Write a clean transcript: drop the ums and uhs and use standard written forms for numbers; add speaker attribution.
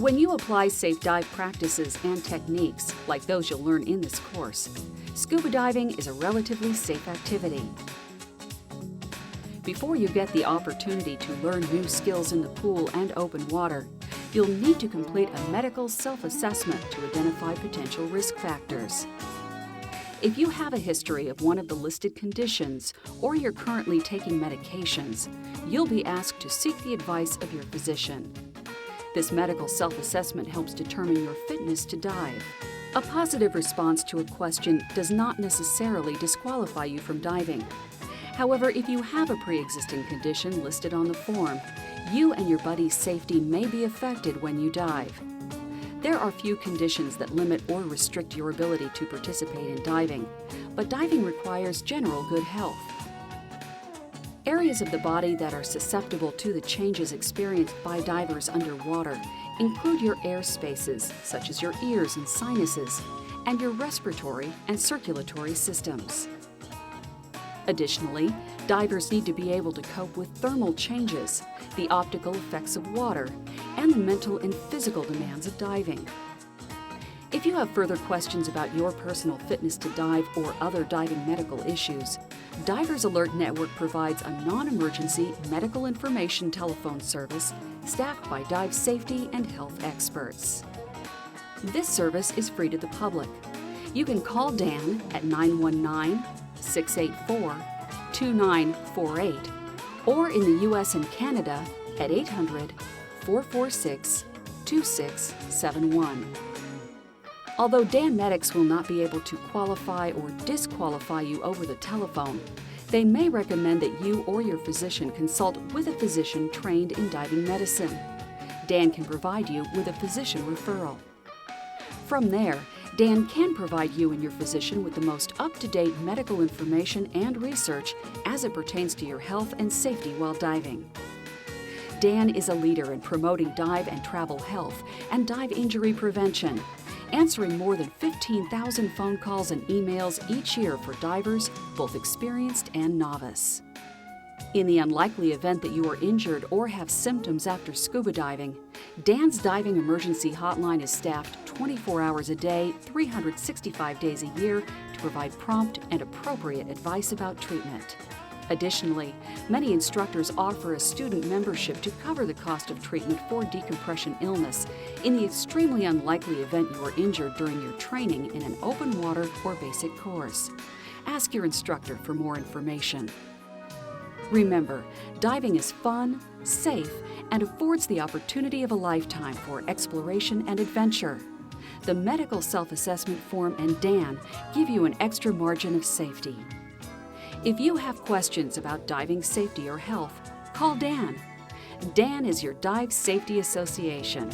Speaker 1: When you apply safe dive practices and techniques, like those you'll learn in this course, scuba diving is a relatively safe activity. Before you get the opportunity to learn new skills in the pool and open water, you'll need to complete a medical self-assessment to identify potential risk factors. If you have a history of one of the listed conditions or you're currently taking medications, you'll be asked to seek the advice of your physician. This medical self-assessment helps determine your fitness to dive. A positive response to a question does not necessarily disqualify you from diving. However, if you have a pre-existing condition listed on the form, you and your buddy's safety may be affected when you dive. There are few conditions that limit or restrict your ability to participate in diving, but diving requires general good health. Areas of the body that are susceptible to the changes experienced by divers underwater include your air spaces, such as your ears and sinuses, and your respiratory and circulatory systems. Additionally, divers need to be able to cope with thermal changes, the optical effects of water, and the mental and physical demands of diving. If you have further questions about your personal fitness to dive or other diving medical issues, Divers Alert Network provides a non-emergency medical information telephone service staffed by dive safety and health experts. This service is free to the public. You can call Dan at 919-684-2948 or in the U.S. and Canada at 800-446-2671. Although Dan Medics will not be able to qualify or disqualify you over the telephone, they may recommend that you or your physician consult with a physician trained in diving medicine. Dan can provide you with a physician referral. From there, Dan can provide you and your physician with the most up-to-date medical information and research as it pertains to your health and safety while diving. Dan is a leader in promoting dive and travel health and dive injury prevention, answering more than 15,000 phone calls and emails each year for divers, both experienced and novice. In the unlikely event that you are injured or have symptoms after scuba diving, Dan's Diving Emergency Hotline is staffed 24 hours a day, 365 days a year to provide prompt and appropriate advice about treatment. Additionally, many instructors offer a student membership to cover the cost of treatment for decompression illness in the extremely unlikely event you are injured during your training in an open water or basic course. Ask your instructor for more information. Remember, diving is fun, safe, and affords the opportunity of a lifetime for exploration and adventure. The medical self-assessment form and Dan give you an extra margin of safety. If you have questions about diving safety or health, call Dan. Dan is your Dive Safety Association.